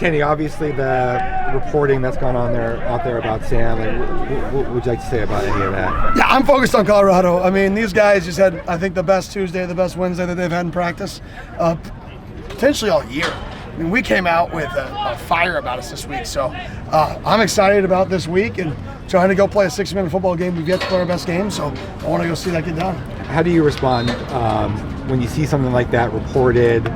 Kenny, obviously the reporting that's gone on out there about Sam, what would you like to say about any of that? Yeah, I'm focused on Colorado. I mean, these guys just had, I think, the best Tuesday, the best Wednesday that they've had in practice, potentially all year. I mean, we came out with a fire about us this week, so I'm excited about this week and trying to go play a 60-minute football game. We've yet to play our best game, so I want to go see that get done. How do you respond when you see something like that reported,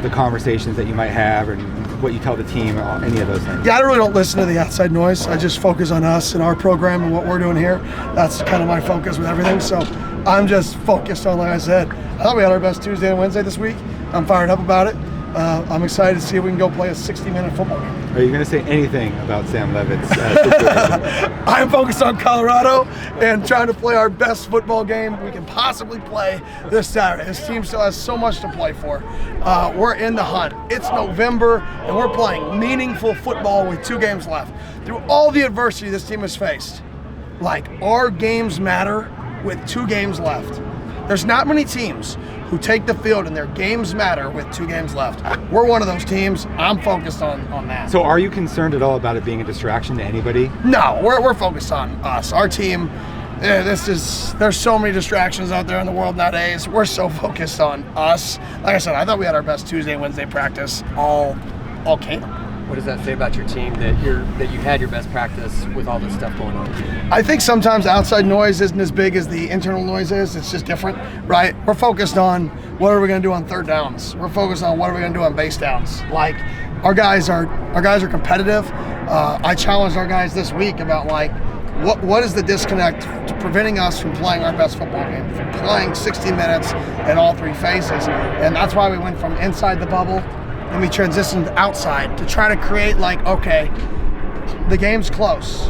the conversations that you might have, and what you tell the team, any of those things? Yeah, I really don't listen to the outside noise. I just focus on us and our program and what we're doing here. That's kind of my focus with everything. So I'm just focused on, like I said, I thought we had our best Tuesday and Wednesday this week. I'm fired up about it. I'm excited to see if we can go play a 60-minute football game. Are you going to say anything about Sam Leavitt's situation? I'm focused on Colorado and trying to play our best football game we can possibly play this Saturday. This team still has so much to play for. We're in the hunt. It's November, and we're playing meaningful football with 2 games left. Through all the adversity this team has faced, like, our games matter with 2 games left. There's not many teams who take the field and their games matter with 2 games left. We're one of those teams. I'm focused on that. So are you concerned at all about it being a distraction to anybody? No, we're focused on us. Our team, there's so many distractions out there in the world nowadays. We're so focused on us. Like I said, I thought we had our best Tuesday and Wednesday practice all camp. What does that say about your team that you had your best practice with all this stuff going on? I think sometimes outside noise isn't as big as the internal noise is. It's just different, right? We're focused on what are we going to do on third downs. We're focused on what are we going to do on base downs. Like, our guys are competitive. I challenged our guys this week about, like, what is the disconnect to preventing us from playing our best football game, from playing 60 minutes in all 3 phases. And that's why we went from inside the bubble and we transitioned outside to try to create, like, okay, the game's close.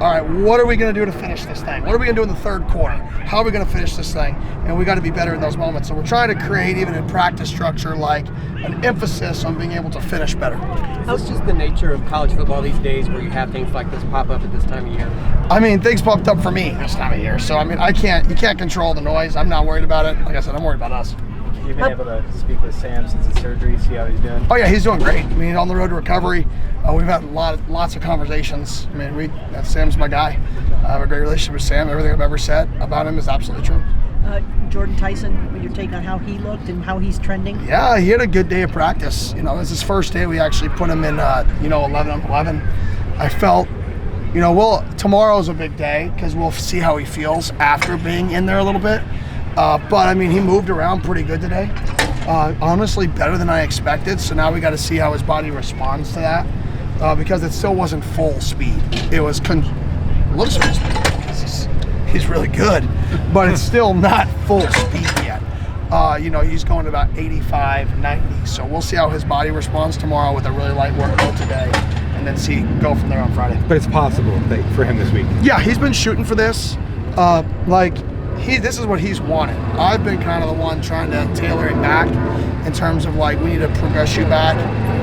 All right, what are we going to do to finish this thing? What are we going to do in the third quarter? How are we going to finish this thing? And we got to be better in those moments. So we're trying to create, even in practice structure, like an emphasis on being able to finish better. How's just the nature of college football these days where you have things like this pop up at this time of year? I mean, things popped up for me this time of year. So, I mean, you can't control the noise. I'm not worried about it. Like I said, I'm worried about us. You've been able to speak with Sam since the surgery, see how he's doing? Oh yeah, he's doing great. I mean, on the road to recovery, we've had lots of conversations. I mean, Sam's my guy. I have a great relationship with Sam. Everything I've ever said about him is absolutely true. Jordyn, Tyson, your take on how he looked and how he's trending? Yeah, he had a good day of practice. You know, it was his first day. We actually put him in, 11-on-11. I felt, tomorrow's a big day because we'll see how he feels after being in there a little bit. But, I mean, he moved around pretty good today. Honestly, better than I expected. So now we got to see how his body responds to that because it still wasn't full speed. It was looks full speed. He's really good, but it's still not full speed yet. He's going about 85, 90. So we'll see how his body responds tomorrow with a really light workload today and then go from there on Friday. But it's possible for him this week. Yeah, he's been shooting for this. This is what he's wanted. I've been kind of the one trying to tailor it back in terms of, like, we need to progress you back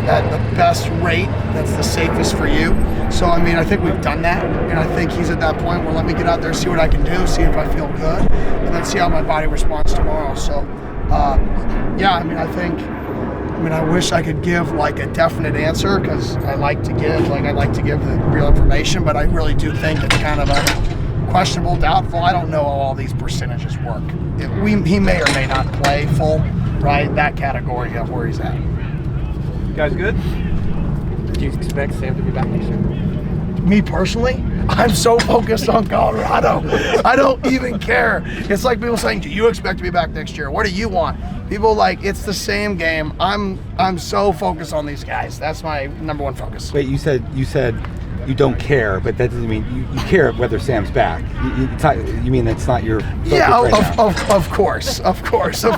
at the best rate that's the safest for you. So, I mean, I think we've done that, and I think he's at that point where let me get out there, see what I can do, see if I feel good, and then see how my body responds tomorrow. So, I wish I could give, like, a definite answer because I like to give the real information, but I really do think it's kind of a questionable, doubtful. I don't know how all these percentages work. He may or may not play full, right? That category of where he's at. You guys good? Do you expect Sam to be back next year? Me personally, I'm so focused on Colorado. I don't even care. It's like people saying, do you expect to be back next year? What do you want? People it's the same game. I'm so focused on these guys. That's my number one focus. Wait, you said you don't care, but that doesn't mean you care whether Sam's back. You mean that's not your focus right now? Of course.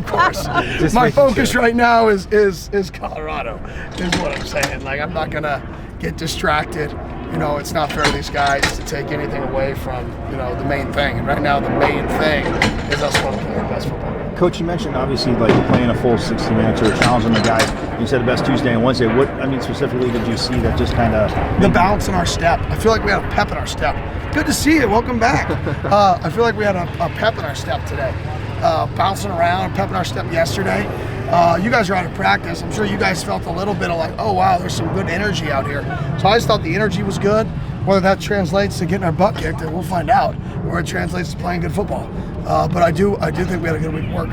My focus right now is Colorado, is what I'm saying. Like, I'm not gonna get distracted. It's not fair to these guys to take anything away from, the main thing. And right now, the main thing is us wanting to play our best football. Coach, you mentioned obviously like playing a full 60 minutes or challenging the guys. You said the best Tuesday and Wednesday. What, specifically did you see that just kind of... The bounce in our step. I feel like we had a pep in our step. Good to see you. Welcome back. I feel like we had a pep in our step today. Bouncing around, pep in our step yesterday. You guys are out of practice. I'm sure you guys felt a little bit of like, oh wow, there's some good energy out here. So I just thought the energy was good. Whether that translates to getting our butt kicked, we'll find out. Or it translates to playing good football. But I do think we had a good week of work.